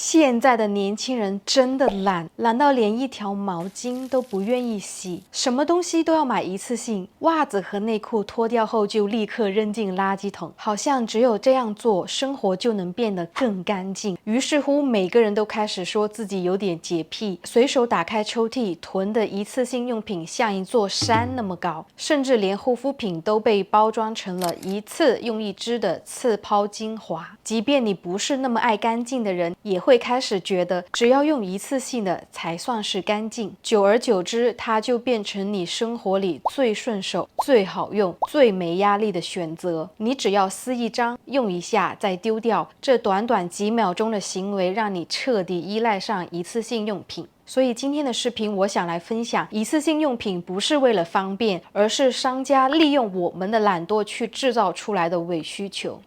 现在的年轻人真的懒到连一条毛巾都不愿意洗，什么东西都要买一次性，袜子和内裤脱掉后就立刻扔进垃圾桶，好像只有这样做，生活就能变得更干净。于是乎，每个人都开始说自己有点洁癖，随手打开抽屉，囤的一次性用品像一座山那么高，甚至连护肤品都被包装成了一次用一支的次抛精华。即便你不是那么爱干净的人，也会开始觉得只要用一次性的才算是干净。久而久之，它就变成你生活里最顺手、最好用、最没压力的选择。你只要撕一张，用一下再丢掉，这短短几秒钟的行为让你彻底依赖上一次性用品。所以今天的视频，我想来分享，一次性用品不是为了方便，而是商家利用我们的懒惰去制造出来的伪需求。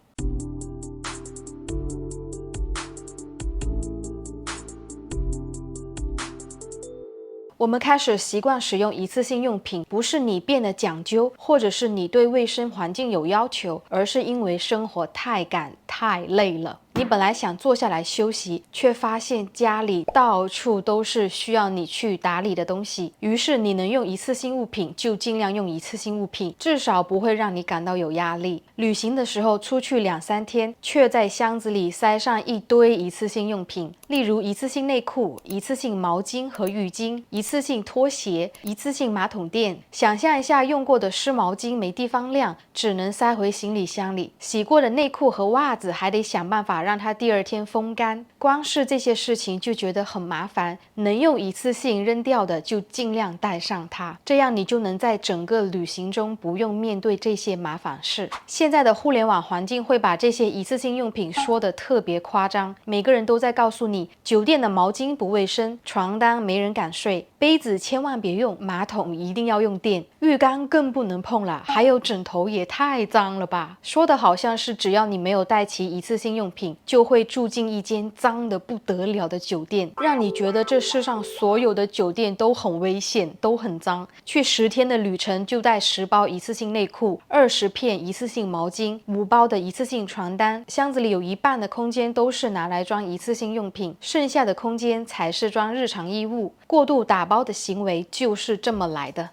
我们开始习惯使用一次性用品，不是你变得讲究，或者是你对卫生环境有要求，而是因为生活太赶太累了。你本来想坐下来休息，却发现家里到处都是需要你去打理的东西，于是你能用一次性物品就尽量用一次性物品，至少不会让你感到有压力。旅行的时候出去2-3天，却在箱子里塞上一堆一次性用品，例如一次性内裤、一次性毛巾和浴巾、一次性拖鞋、一次性马桶垫。想象一下，用过的湿毛巾没地方晾，只能塞回行李箱里；洗过的内裤和袜子还得想办法让它第二天风干。光是这些事情就觉得很麻烦，能用一次性扔掉的就尽量带上它，这样你就能在整个旅行中不用面对这些麻烦事。现在的互联网环境会把这些一次性用品说得特别夸张，每个人都在告诉你，酒店的毛巾不卫生，床单没人敢睡，杯子千万别用，马桶一定要用电，浴缸更不能碰了，还有枕头也太脏了吧。说的好像是只要你没有带齐一次性用品，就会住进一间脏得不得了的酒店，让你觉得这世上所有的酒店都很危险，都很脏。去10天的旅程就带10包一次性内裤、20片一次性毛巾、5包的一次性床单，箱子里有一半的空间都是拿来装一次性用品，剩下的空间才是装日常衣物。过度打包的行为就是这么来的。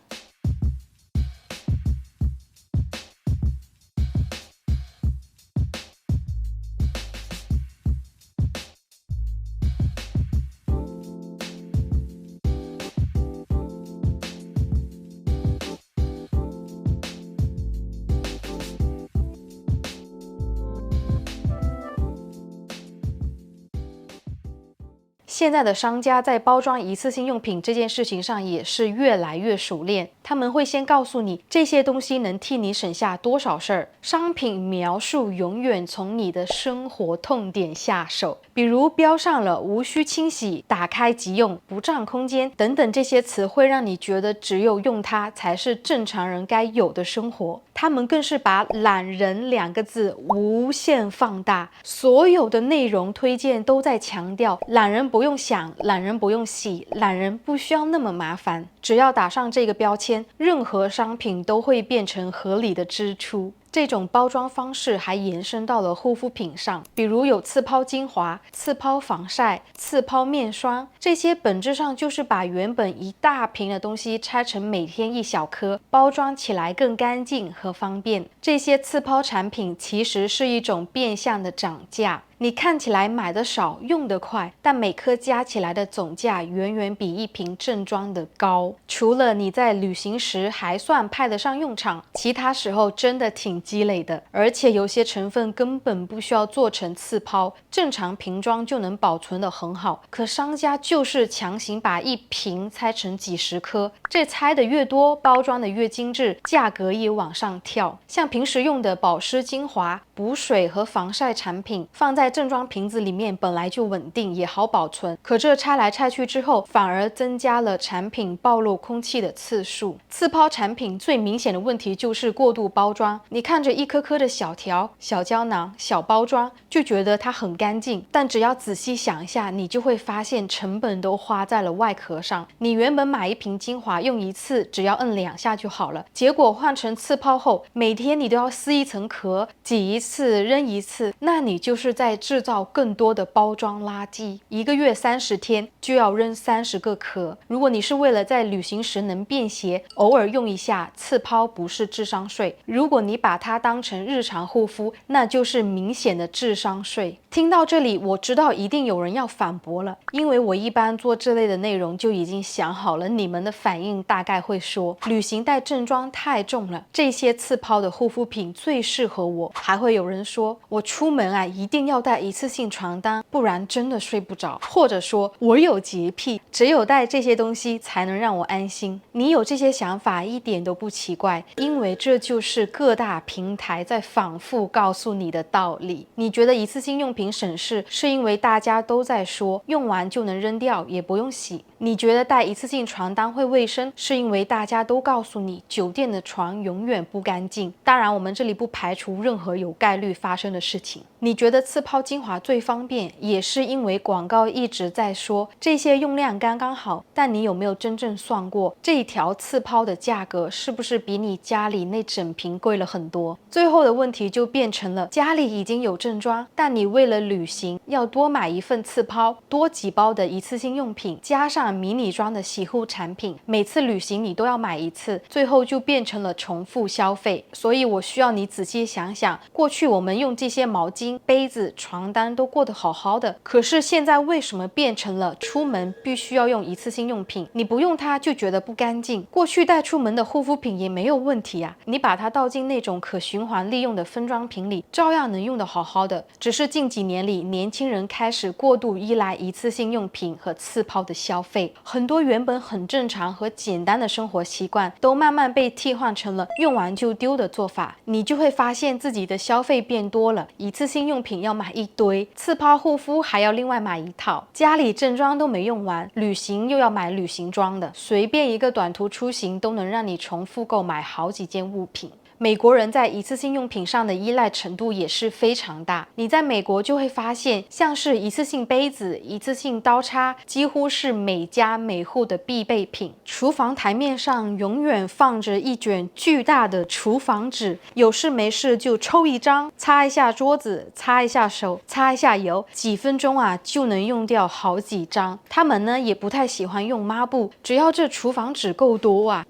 现在的商家在包装一次性用品这件事情上也是越来越熟练，他们会先告诉你这些东西能替你省下多少事儿，商品描述永远从你的生活痛点下手，比如标上了无需清洗、打开即用、不占空间等等这些词，会让你觉得只有用它才是正常人该有的生活。他们更是把懒人2个字无限放大，所有的内容推荐都在强调懒人不用想，懒人不用洗，懒人不需要那么麻烦。只要打上这个标签，任何商品都会变成合理的支出。这种包装方式还延伸到了护肤品上，比如有次抛精华、次抛防晒、次抛面霜，这些本质上就是把原本一大瓶的东西拆成每天1小颗，包装起来更干净和方便。这些次抛产品其实是一种变相的涨价。你看起来买的少，用得快，但每颗加起来的总价远远比一瓶正装的高。除了你在旅行时还算派得上用场，其他时候真的挺积累的。而且有些成分根本不需要做成次抛，正常瓶装就能保存得很好。可商家就是强行把一瓶拆成几十颗，这拆的越多，包装的越精致，价格也往上跳。像平时用的保湿精华、补水和防晒产品，放在正装瓶子里面本来就稳定也好保存，可这拆来拆去之后，反而增加了产品暴露空气的次数。次抛产品最明显的问题就是过度包装，你看着一颗颗的小条、小胶囊、小包装，就觉得它很干净，但只要仔细想一下，你就会发现成本都花在了外壳上。你原本买一瓶精华用一次只要摁2下就好了，结果换成次抛后，每天你都要撕一层壳，挤一次扔一次，那你就是在制造更多的包装垃圾。1个月30天就要扔30个壳。如果你是为了在旅行时能便携，偶尔用一下，刺抛不是智商税。如果你把它当成日常护肤，那就是明显的智商税。听到这里，我知道一定有人要反驳了，因为我一般做这类的内容就已经想好了你们的反应，大概会说旅行带正装太重了，这些刺抛的护肤品最适合我。还会有人说我出门啊一定要带一次性床单，不然真的睡不着，或者说我有洁癖，只有带这些东西才能让我安心。你有这些想法一点都不奇怪，因为这就是各大平台在反复告诉你的道理。你觉得一次性用品省事，是因为大家都在说用完就能扔掉，也不用洗。你觉得带一次性床单会卫生，是因为大家都告诉你酒店的床永远不干净。当然，我们这里不排除任何有概率发生的事情。你觉得刺抛精华最方便，也是因为广告一直在说这些用量刚刚好。但你有没有真正算过，这一条刺抛的价格是不是比你家里那整瓶贵了很多？最后的问题就变成了，家里已经有正装，但你为了旅行要多买一份刺抛，多几包的一次性用品，加上迷你装的洗护产品，每次旅行你都要买一次，最后就变成了重复消费。所以我需要你仔细想想，过去我们用这些毛巾、杯子、床单都过得好好的，可是现在为什么变成了出门必须要用一次性用品？你不用它就觉得不干净。过去带出门的护肤品也没有问题啊，你把它倒进那种可循环利用的分装瓶里，照样能用得好好的。只是近几年里，年轻人开始过度依赖一次性用品和刺抛的消费，很多原本很正常和简单的生活习惯都慢慢被替换成了用完就丢的做法。你就会发现自己的消费变多了，一次性用品要买一堆，刺抛护肤还要另外买一套，家里正装都没用完，旅行又要买旅行装的，随便一个短途出行都能让你重复购买好几件物品。美国人在一次性用品上的依赖程度也是非常大，你在美国就会发现，像是一次性杯子、一次性刀叉，几乎是每家每户的必备品。厨房台面上永远放着一卷巨大的厨房纸，有事没事就抽一张，擦一下桌子，擦一下手，擦一下油，几分钟啊就能用掉好几张。他们呢也不太喜欢用抹布，只要这厨房纸够多啊，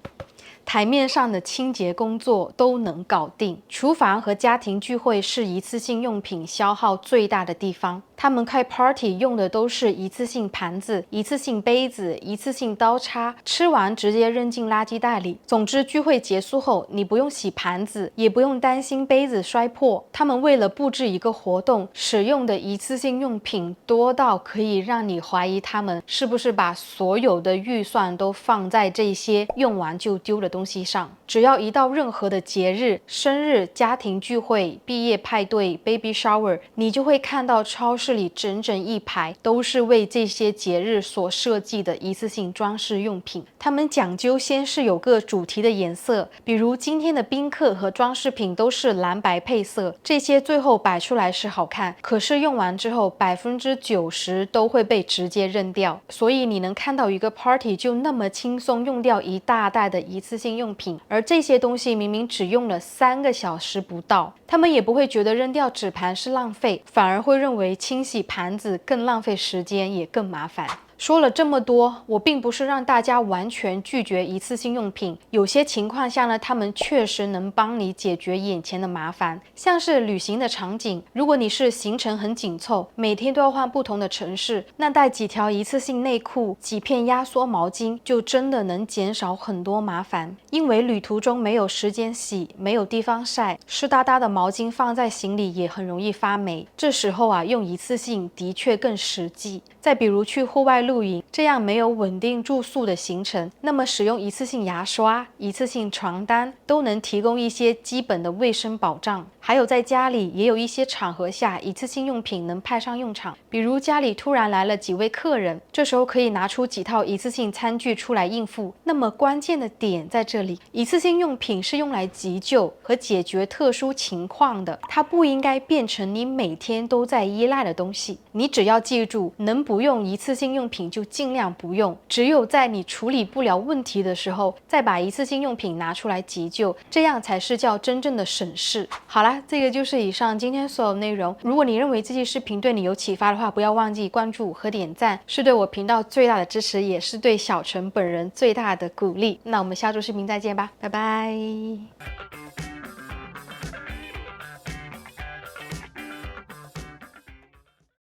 台面上的清洁工作都能搞定。厨房和家庭聚会是一次性用品消耗最大的地方，他们开 party 用的都是一次性盘子、一次性杯子、一次性刀叉，吃完直接扔进垃圾袋里。总之，聚会结束后，你不用洗盘子，也不用担心杯子摔破。他们为了布置一个活动，使用的一次性用品多到可以让你怀疑他们是不是把所有的预算都放在这些用完就丢的东西上。只要一到任何的节日、生日、家庭聚会、毕业派对、baby shower， 你就会看到超市里整整一排都是为这些节日所设计的一次性装饰用品。他们讲究先是有个主题的颜色，比如今天的宾客和装饰品都是蓝白配色，这些最后摆出来是好看，可是用完之后90%都会被直接扔掉。所以你能看到一个 party 就那么轻松用掉一大袋的一次性用品，而这些东西明明只用了3个小时不到。他们也不会觉得扔掉纸盘是浪费，反而会认为清洗盘子更浪费时间，也更麻烦。说了这么多，我并不是让大家完全拒绝一次性用品，有些情况下呢，他们确实能帮你解决眼前的麻烦。像是旅行的场景，如果你是行程很紧凑，每天都要换不同的城市，那带几条一次性内裤、几片压缩毛巾，就真的能减少很多麻烦。因为旅途中没有时间洗，没有地方晒，湿哒哒的毛巾放在行李也很容易发霉，这时候啊，用一次性的确更实际。再比如去户外露营，这样没有稳定住宿的行程，那么使用一次性牙刷、一次性床单都能提供一些基本的卫生保障。还有在家里也有一些场合下，一次性用品能派上用场，比如家里突然来了几位客人，这时候可以拿出几套一次性餐具出来应付。那么关键的点在这里，一次性用品是用来急救和解决特殊情况的，它不应该变成你每天都在依赖的东西。你只要记住，能不用一次性用品品就尽量不用，只有在你处理不了问题的时候，再把一次性用品拿出来急救，这样才是叫真正的省事。好啦，这个就是以上今天所有内容。如果你认为这期视频对你有启发的话，不要忘记关注和点赞，是对我频道最大的支持，也是对小陈本人最大的鼓励。那我们下周视频再见吧，拜拜。